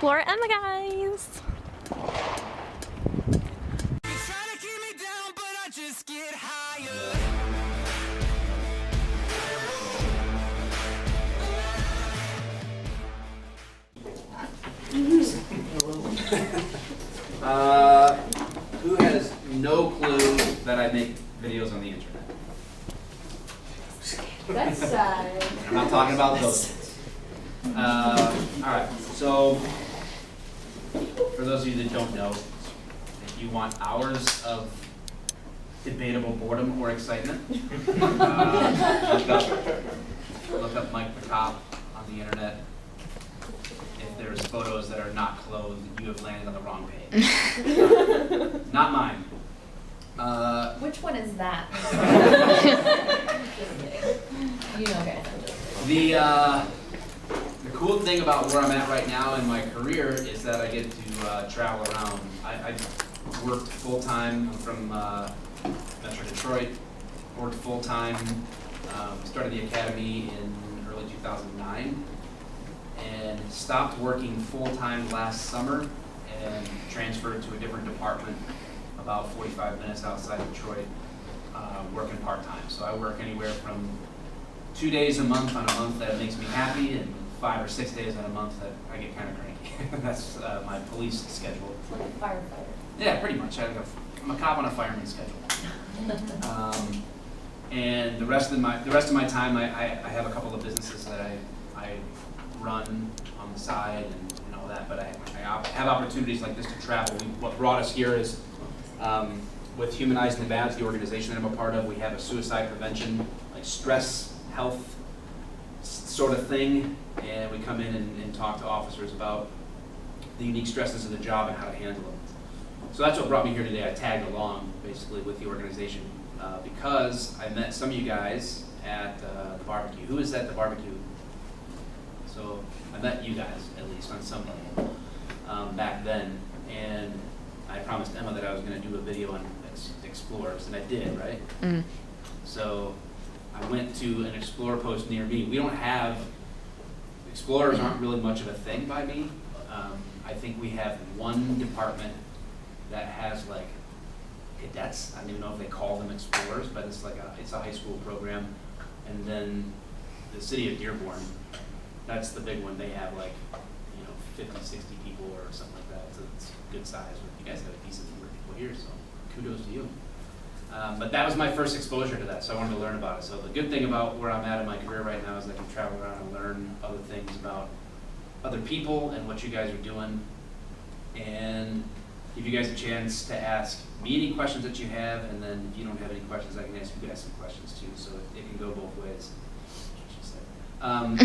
Explorer Emma, guys. Who has no clue that I make videos on the internet? That's sad. I'm not talking about those things. Alright, so for those of you that don't know, if you want hours of debatable boredom or excitement, look up Mike the Cop on the internet. If there's photos that are not clothed, you have landed on the wrong page. Not mine. Which one is that? You know, guys. The cool thing about where I'm at right now in my career is that I get to travel around. I worked full-time from Metro Detroit, worked full-time, started the academy in early 2009, and stopped working full-time last summer and transferred to a different department about 45 minutes outside of Detroit, working part-time. So I work anywhere from 2 days a month on a month that makes me happy, and 5 or 6 days on a month that I get kind of cranky. That's my police schedule. It's like a firefighter. Yeah, pretty much. I'm a cop on a fireman schedule. And the rest of my time, I have a couple of businesses that I run on the side and all that. But I have opportunities like this to travel. What brought us here is with Humanize Nevada, the organization that I'm a part of. We have a suicide prevention, like stress health sort of thing, and we come in and talk to officers about the unique stresses of the job and how to handle them. So that's what brought me here today. I tagged along basically with the organization because I met some of you guys at the barbecue. Who is at the barbecue? So I met you guys at least on some level back then, and I promised Emma that I was going to do a video on explorers, and I did, right? Mm. So I went to an explorer post near me. We don't have, explorers aren't really much of a thing by me. I think we have one department that has like cadets. I don't even know if they call them explorers, but it's like it's a high school program. And then the city of Dearborn, that's the big one. They have like, 50, 60 people or something like that. So it's a good size. You guys have a decent number of people here, so kudos to you. But that was my first exposure to that, so I wanted to learn about it. So the good thing about where I'm at in my career right now is I can travel around and learn other things about other people and what you guys are doing, and give you guys a chance to ask me any questions that you have, and then if you don't have any questions, I can ask you guys some questions too, so it can go both ways.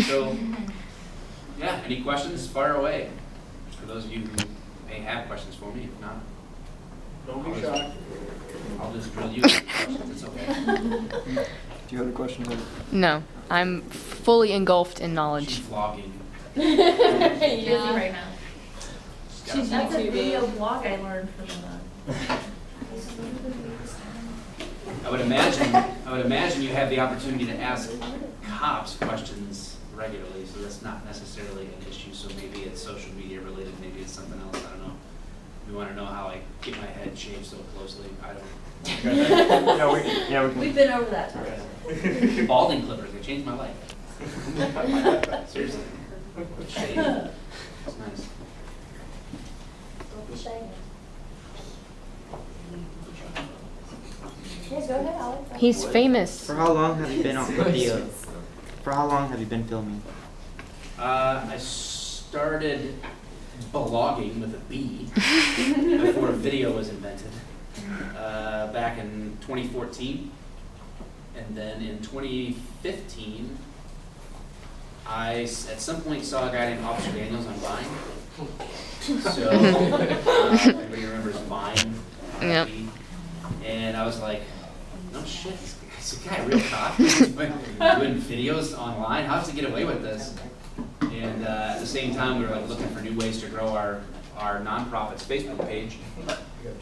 So, yeah, any questions, fire away. For those of you who may have questions for me, if not, don't be shy. I'll just drill you with questions, it's okay. Do you have a question? No, I'm fully engulfed in knowledge. She's vlogging. Busy right now. She's That's a video blog I learned from I would imagine you have the opportunity to ask cops questions regularly, so that's not necessarily an issue. So maybe it's social media related, maybe it's something else. I don't know. You want to know how I get my head shaved so closely? I don't. We've been over that time. Okay. Balding clippers, they changed my life. Seriously. Shave. It's nice. Don't be shy. Yes, go ahead, Alex. He's famous. For how long have you been on video? For how long have you been filming? I started blogging with a B before video was invented back in 2014, and then in 2015 I at some point saw a guy named Officer Daniels on Vine. So everybody remembers Vine. Yep. And I was like, no shit, this guy a real cop doing videos online. How does he get away with this? And at the same time, we were like looking for new ways to grow our nonprofit's Facebook page.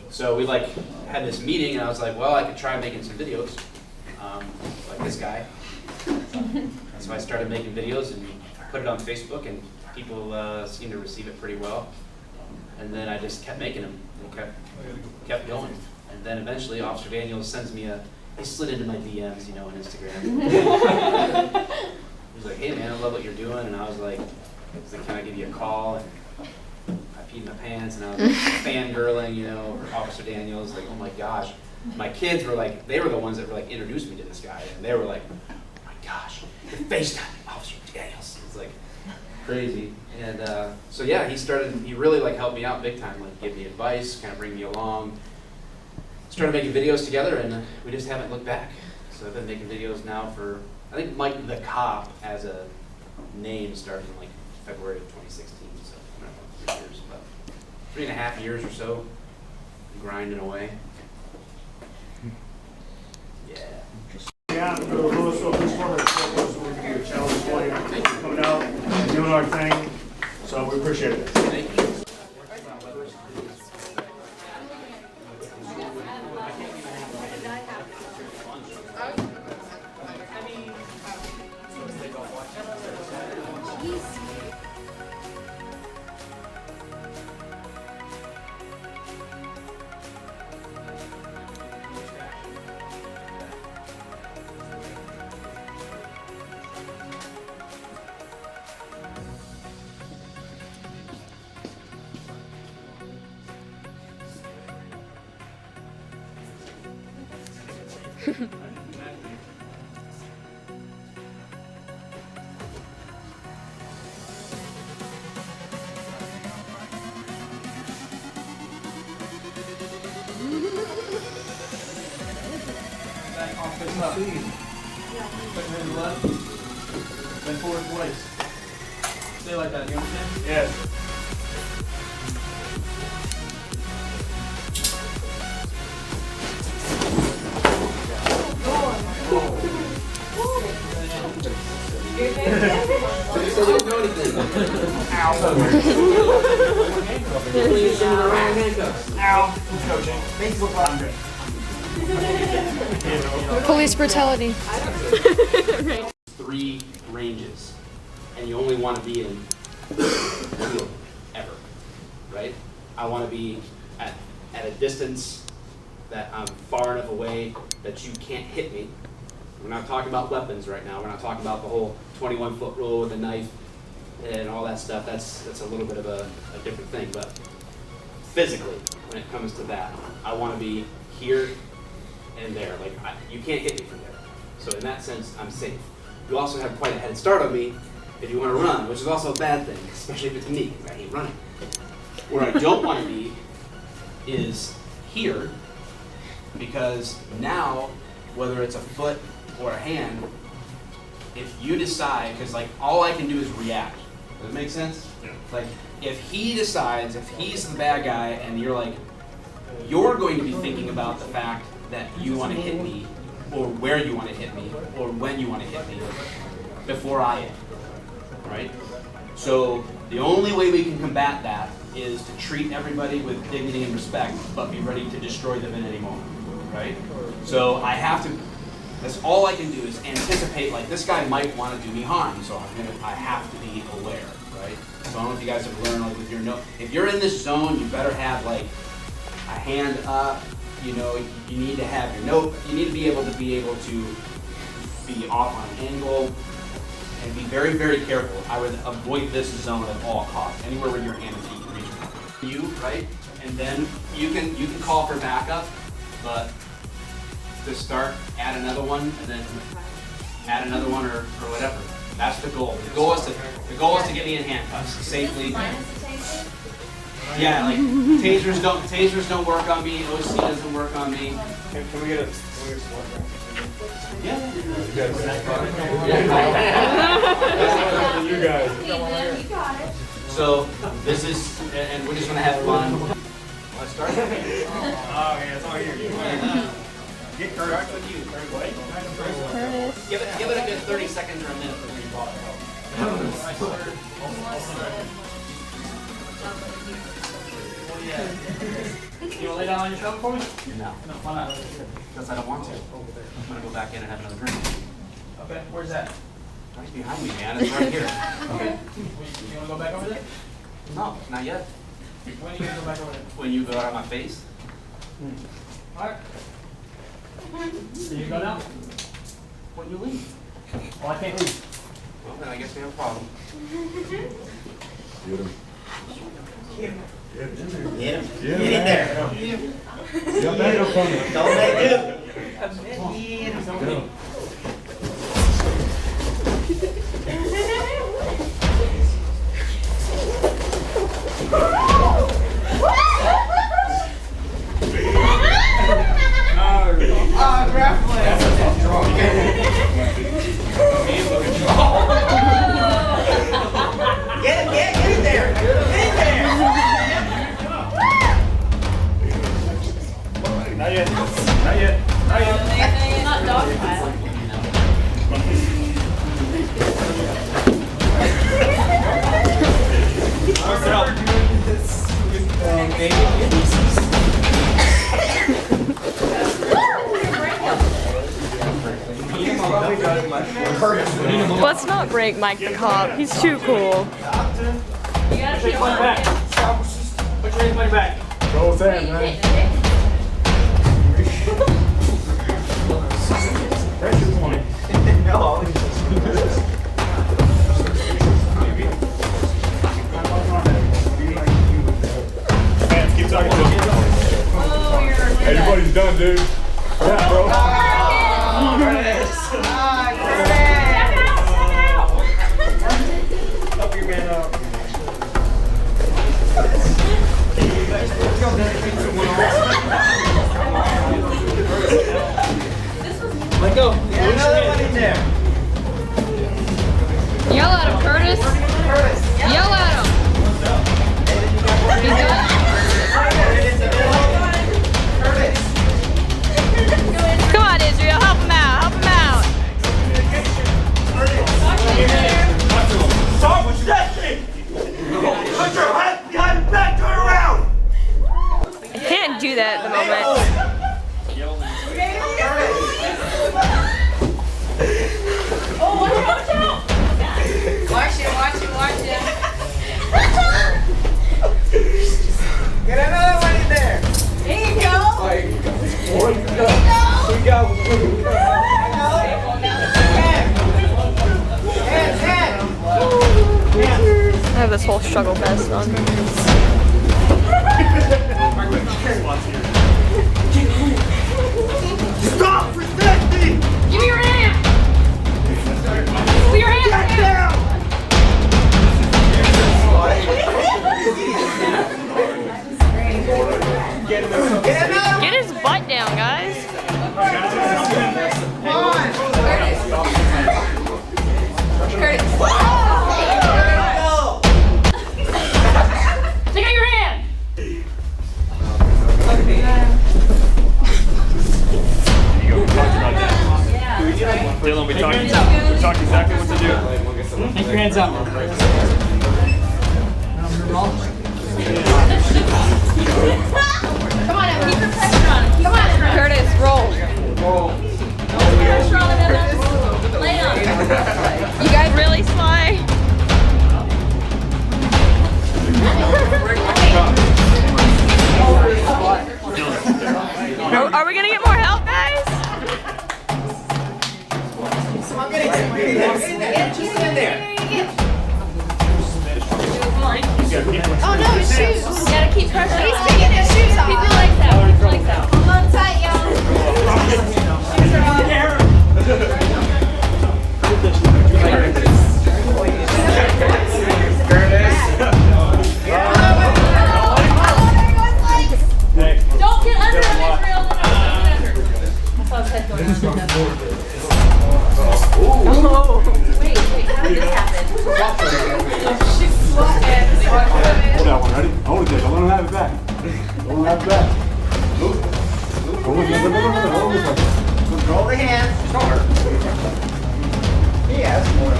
So we like had this meeting, and I was like, well, I could try making some videos, like this guy. And so I started making videos and put it on Facebook, and people seemed to receive it pretty well. And then I just kept making them and kept going. And then eventually Officer Daniels sends me he slid into my DMs, you know, on Instagram. He's like, hey man, I love what you're doing. And I was like, can I give you a call? And I peed my pants and I was like, fangirling, you know, for Officer Daniels. Like, oh my gosh. My kids were like, they were the ones that were like introduced me to this guy. And they were like, oh my gosh, you're FaceTiming Officer Daniels. It's like crazy. And so yeah, he really like helped me out big time, like give me advice, kind of bring me along. Started making videos together and we just haven't looked back. So I've been making videos now for, I think Mike the Cop as a name started in like February of 2016, so I don't know, 3 years, about 3.5 years or so, grinding away. Yeah. Yeah, for the Louisville Police Department, it's going to be a challenge for you coming out and doing our thing, so we appreciate it. Thank you. Then forward twice. Stay like that, you understand? Yes. So we don't know anything. Police brutality. 3 ranges, and you only want to be in one ever, right? I want to be at a distance that I'm far enough away that you can't hit me. We're not talking about weapons right now. We're not talking about the whole 21-foot rule with a knife and all that stuff. That's a little bit of a different thing. But physically, when it comes to that, I want to be here and there. Like you can't hit me from there. So in that sense, I'm safe. You also have quite a head start on me if you want to run, which is also a bad thing, especially if it's me, because I hate running. Where I don't want to be is here, because now, whether it's a foot or a hand, if you decide, because like all I can do is react. Does that make sense? Yeah. Like if he decides, if he's the bad guy, and you're like, you're going to be thinking about the fact that you want to hit me, or where you want to hit me, or when you want to hit me, before I am, right? So the only way we can combat that is to treat everybody with dignity and respect, but be ready to destroy them at any moment, right? So I have to, that's all I can do is anticipate, like this guy might want to do me harm, so I have to be aware, right? So I don't know if you guys have learned, like with your if you're in this zone, you better have like a hand up, you know, you need to have your note, you need to be able to be off on an angle, and be very, very careful. I would avoid this zone at all costs, anywhere where your hand is, you can reach you, right? And then you can call for backup, but to start, add another one, and then add another one or whatever. That's the goal. The goal is to get me in handcuffs safely. Yeah, like tasers don't work on me. OC doesn't work on me. Can we get some water? Yeah. You guys. Ethan, you got it. So this is, and we're just gonna have fun. Let's start. Oh yeah, it's all you. Get Curtis with you. Curtis. Give it a good 30 seconds or a minute for me. You want to lay down on your shoulder for me? No, No, why not? because I don't want to. I'm gonna go back in and have another drink. Okay, where's that? Right behind me, man. It's right here. Okay. You wanna go back over there? No, not yet. When are you gonna go back over there? When you go out of my face. Alright. So you go now? When you leave. Oh, I can't leave. Well, then I guess we have a problem. Get him. Get in there. Don't make no fun. Don't make it. Get in there. Get in there. Not yet. Not yet. Not yet. Not dogpile. Let's not break Mike the cop. He's too cool. You gotta keep Money on. back. Put your money back. Go with that, man. Precious money. No. Man, keep talking to him. Oh, you're Hey, your buddy's done, dude. Yeah, bro. Help your man out. Let go. Get another one in there. Yell at him, Curtis. Yell at him. He's done. Come on, Israel. Help him out. Help him out. Stop protecting! Put your head behind your back, turn around! I can't do that at the moment. Oh, watch out! Watch it. Get another one in there! There you go. I have this whole struggle vest on. Stop protecting! Give me your hand. Give me your hand. Get down! Get another Get his butt down, guys. Take out your hand. Dylan, we talked exactly what to do. Take your hands out. Come on, Em, keep the pressure on him. Come on, Em. Curtis, roll. Pressure on him. Lay on. You guys really sly? Are we gonna get more help, guys? Just in there. Oh no, his shoes. You gotta keep pressure on him. He's taking his shoes off. Keep your legs out. Keep your legs out. Hold on tight, y'all. Shoes are off. Don't get under him, Israel. Don't get under. That's why his head going Wait, how did this happen? Hold that one, ready? Hold it there. Don't let him have it back. Don't let him have it back. Hold it. Hold it. Control the hands. He has more.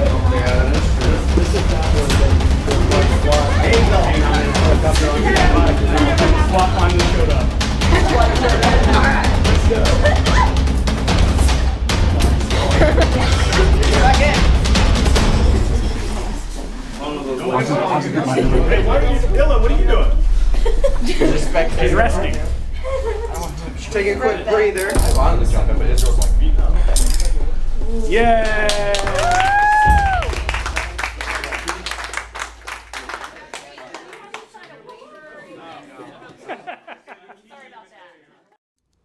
There you go. Swap finally showed up. Back in. Hey, what are you, Dylan? What are you doing? He's resting. Just take a quick breather. Yay!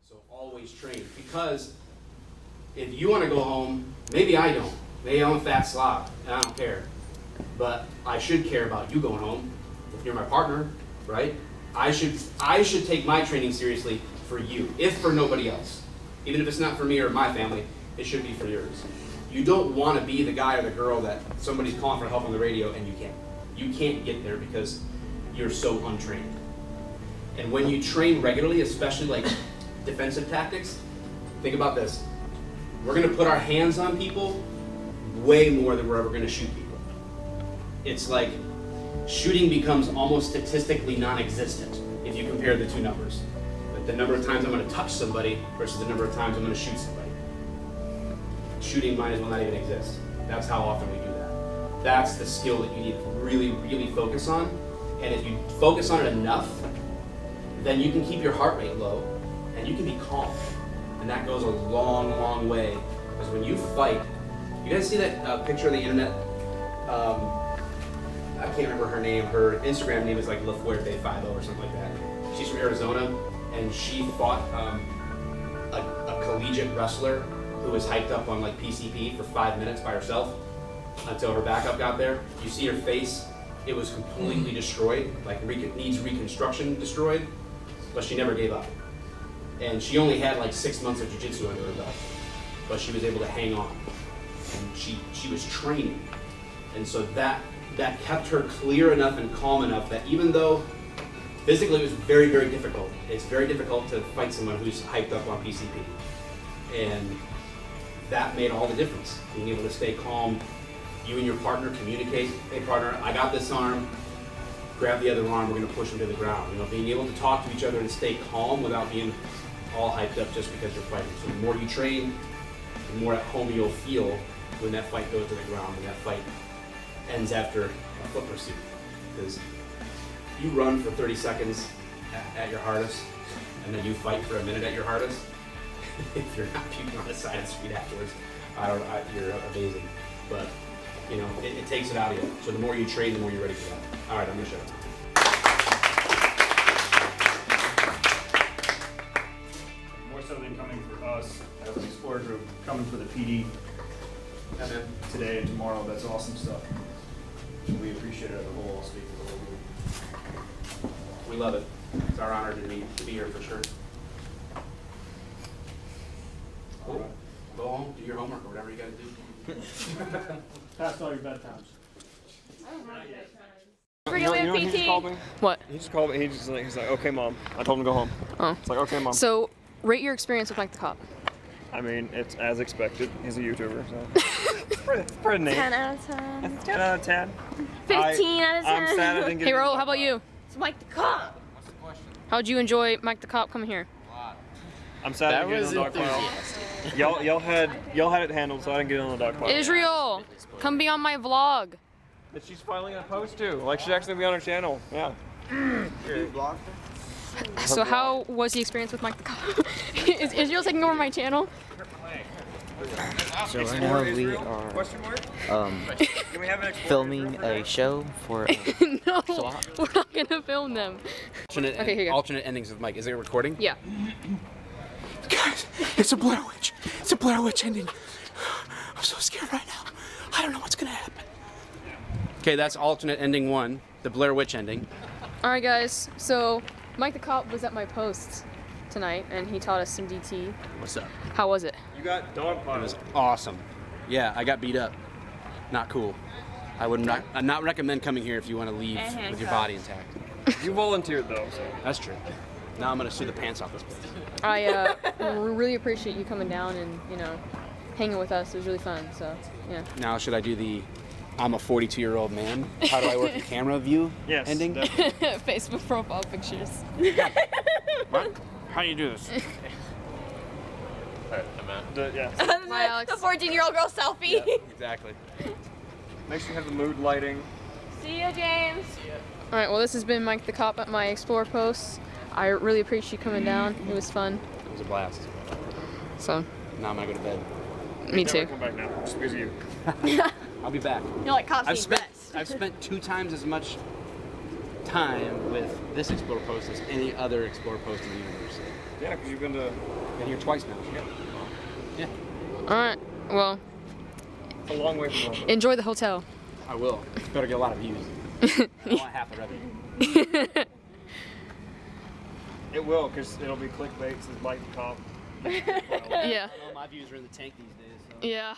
So always train, because if you want to go home, maybe I don't. Maybe I'm a fat slob and I don't care. But I should care about you going home. If you're my partner, right? I should take my training seriously for you, if for nobody else. Even if it's not for me or my family, it should be for yours. You don't want to be the guy or the girl that somebody's calling for help on the radio and you can't. You can't get there because you're so untrained. And when you train regularly, especially like defensive tactics, think about this. We're going to put our hands on people way more than we're ever going to shoot people. It's like shooting becomes almost statistically non-existent if you compare the two numbers. Like the number of times I'm going to touch somebody versus the number of times I'm going to shoot somebody. Shooting might as well not even exist. That's how often we do that. That's the skill that you need to really, really focus on. And if you focus on it enough, then you can keep your heart rate low and you can be calm. And that goes a long, long way. Because when you fight, you guys see that picture on the internet? I can't remember her name. Her Instagram name is like LaFuerte50 or something like that. She's from Arizona, and she fought a collegiate wrestler who was hiked up on like PCP for 5 minutes by herself until her backup got there. You see her face, it was completely destroyed, like needs reconstruction destroyed, but she never gave up. And she only had like 6 months of jiu-jitsu under her belt, but she was able to hang on. And she was training. And so that kept her clear enough and calm enough that even though physically it was very, very difficult, it's very difficult to fight someone who's hyped up on PCP. And that made all the difference. Being able to stay calm, you and your partner communicate, hey partner, I got this arm, grab the other arm, we're gonna push him to the ground. You know, being able to talk to each other and stay calm without being all hyped up just because you're fighting. So the more you train, the more at home you'll feel when that fight goes to the ground, when that fight ends after a foot pursuit. Because you run for 30 seconds at your hardest, and then you fight for a minute at your hardest. If you're not puking on the side of the street afterwards, you're amazing. But you know, it takes it out of you. So the more you train, the more you're ready for that. All right, I'm gonna shut up. More so than coming for us as an Explorer group, coming for the PD today and tomorrow. That's awesome stuff. We appreciate it as a whole, speaking as a whole group. We love it. It's our honor to be here for sure. Cool. Go home, do your homework or whatever you gotta do. Past all your bedtimes. You know he just called me? What? He just called me. He's like, okay, mom. I told him to go home. Oh. It's like, okay, mom. So, rate your experience with Mike the Cop. I mean, it's as expected. He's a YouTuber, so. Pretty neat. 10 out of 10. It's 10 out of 10. 15 out of 10. I'm sad I didn't get Hey, Raul, how about you? It's Mike the Cop. How'd you enjoy Mike the Cop coming here? I'm sad I didn't get in the dog pile. Y'all had it handled, so I didn't get in the dog pile. Israel, come be on my vlog. That she's finally gonna post too. Like she's actually gonna be on her channel. Yeah. So how was the experience with Mike the Cop? Is Israel taking over my channel? So right now we are filming a show for No, we're not gonna film them. Okay, here you go. Alternate endings of Mike. Is it recording? Yeah. Guys, it's a Blair Witch. It's a Blair Witch ending. I'm so scared right now. I don't know what's gonna happen. Okay, that's alternate ending 1, the Blair Witch ending. Alright guys, so Mike the Cop was at my post tonight and he taught us some DT. What's up? How was it? You got dog It pile. was awesome. Yeah, I got beat up. Not cool. I'd not recommend coming here if you want to leave with your body intact. You volunteered though, so. That's true. Now I'm gonna sue the pants off this place. I really appreciate you coming down and, you know, hanging with us. It was really fun, so, yeah. Now should I do the I'm a 42-year-old man? How do I work the camera view Yes, ending? definitely. Facebook profile pictures. What? How do you do this? Yeah. Bye, Alex. The 14-year-old girl selfie. Yeah, exactly. Make sure you have the mood lighting. See ya, James. All right, well, this has been Mike the Cop at my Explore post. I really appreciate you coming down. It was fun. It was a blast. So, Now I'm gonna go to bed. me too. Come back now, just because of you. I'll be back. You're like cops need rest. I've spent 2 times as much time with this Explore post as any other Explore post in the universe. Yeah, because you've Been here twice now. Yeah. All right, well, It's a long way from home. enjoy the hotel. I will. Better get a lot of views. I want half the revenue. It will, because it'll be clickbait since Mike the Cop. Yeah. I know my views are in the tank these days. So. Yeah.